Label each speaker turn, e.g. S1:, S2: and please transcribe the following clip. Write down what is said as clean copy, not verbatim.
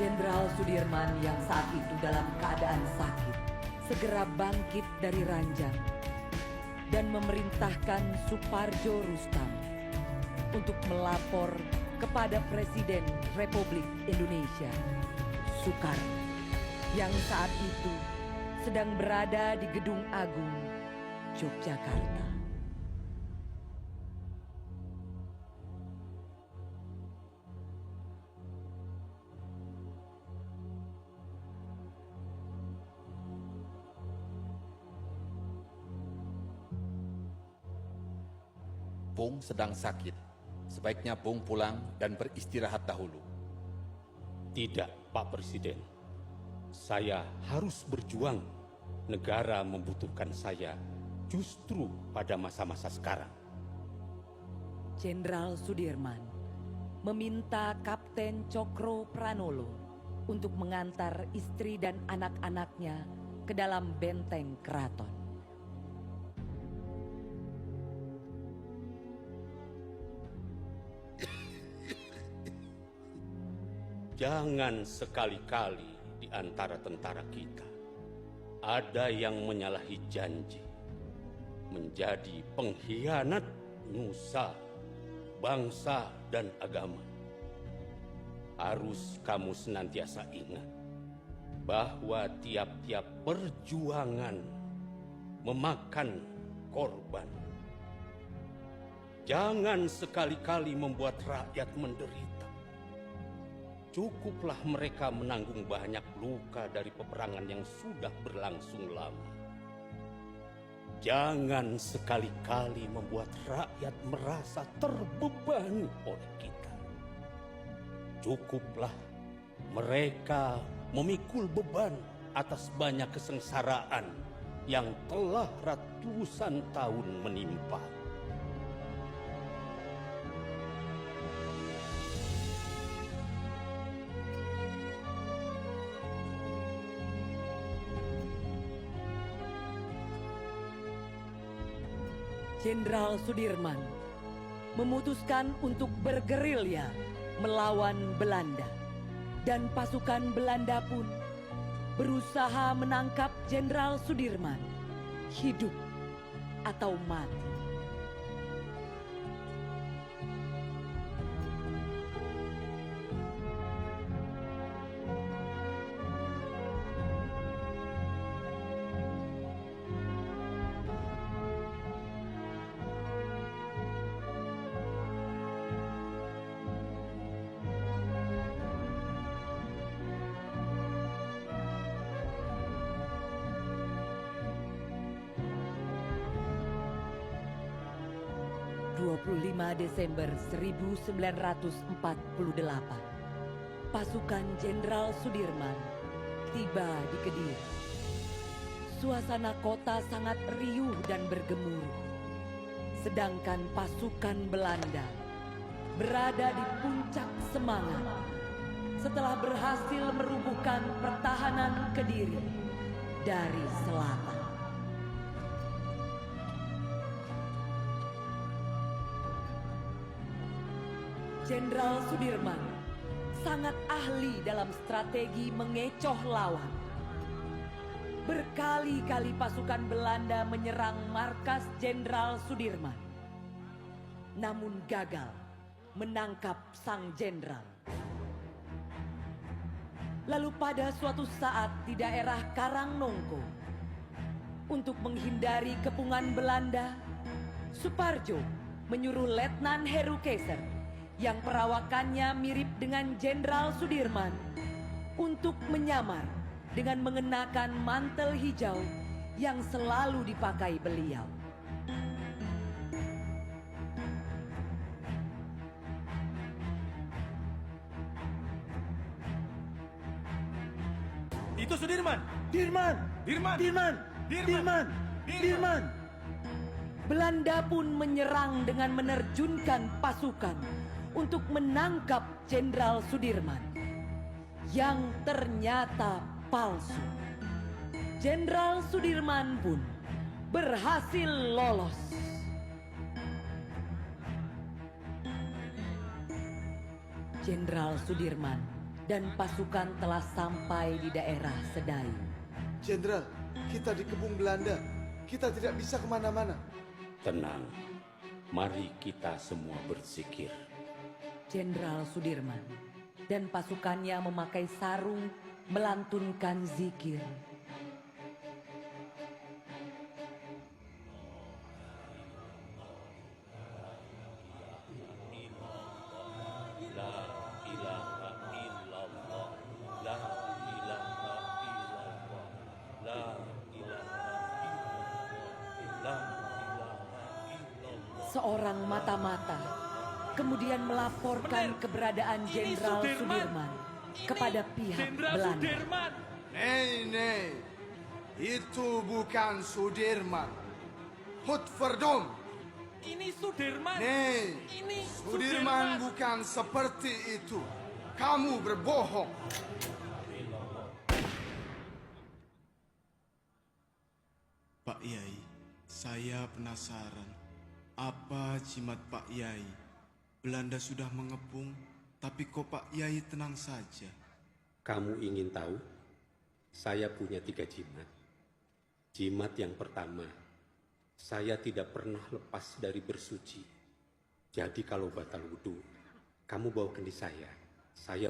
S1: Jenderal Sudirman yang saat itu dalam keadaan sakit segera bangkit dari ranjang dan memerintahkan Suparjo Rustam untuk melapor kepada Presiden Republik Indonesia Soekarno yang saat itu sedang berada di Gedung Agung Yogyakarta.
S2: Bung sedang sakit. Sebaiknya Bung pulang dan beristirahat dahulu.
S3: Tidak, Pak Presiden. Saya harus berjuang. Negara membutuhkan saya justru pada masa-masa sekarang.
S1: Jenderal Sudirman meminta Kapten Cokro Pranolo untuk mengantar istri dan anak-anaknya ke dalam benteng keraton.
S3: Jangan sekali-kali di antara tentara kita ada yang menyalahi janji, menjadi pengkhianat nusa, bangsa, dan agama. Harus kamu senantiasa ingat bahwa tiap-tiap perjuangan memakan korban. Jangan sekali-kali membuat rakyat menderita. Cukuplah mereka menanggung banyak luka dari peperangan yang sudah berlangsung lama. Jangan sekali-kali membuat rakyat merasa terbebani oleh kita. Cukuplah mereka memikul beban atas banyak kesengsaraan yang telah ratusan tahun menimpa.
S1: Jenderal Sudirman memutuskan untuk bergerilya melawan Belanda, dan pasukan Belanda pun berusaha menangkap Jenderal Sudirman, hidup atau mati. Desember 1948, pasukan Jenderal Sudirman tiba di Kediri. Suasana kota sangat riuh dan bergemuruh, sedangkan pasukan Belanda berada di puncak semangat setelah berhasil merubuhkan pertahanan Kediri dari selatan. Jenderal Sudirman sangat ahli dalam strategi mengecoh lawan. Berkali-kali pasukan Belanda menyerang markas Jenderal Sudirman, namun gagal menangkap sang jenderal. Lalu pada suatu saat di daerah Karangnongko, untuk menghindari kepungan Belanda, Suparjo menyuruh Letnan Heru Keiser yang perawakannya mirip dengan Jenderal Sudirman untuk menyamar dengan mengenakan mantel hijau yang selalu dipakai beliau.
S4: Itu Sudirman.
S1: Dirman!
S4: Dirman!
S1: Dirman! Dirman! Dirman! Belanda pun menyerang dengan menerjunkan pasukan untuk menangkap Jenderal Sudirman yang ternyata palsu. Jenderal Sudirman pun berhasil lolos. Jenderal Sudirman dan pasukan telah sampai di daerah Sedai.
S4: Jenderal, kita di kebun Belanda. Kita tidak bisa kemana-mana.
S3: Tenang, mari kita semua berzikir.
S1: Jenderal Sudirman dan pasukannya memakai sarung melantunkan zikir. Seorang mata-mata kemudian melaporkan keberadaan Jenderal Sudirman kepada pihak Belanda.
S4: Nei, itu bukan Sudirman. Hutverdom.
S5: Ini Sudirman.
S4: Nei,
S5: Ini
S4: Sudirman bukan seperti itu. Kamu berbohong.
S6: Pak Yai, saya penasaran. Apa jimat Pak Yai? Belanda sudah mengepung, tapi kok Pak Yai tenang saja?
S3: Kamu ingin tahu? Saya punya 3 jimat. Jimat yang pertama, saya tidak pernah lepas dari bersuci. Jadi kalau batal wudhu, kamu bawa kendi saya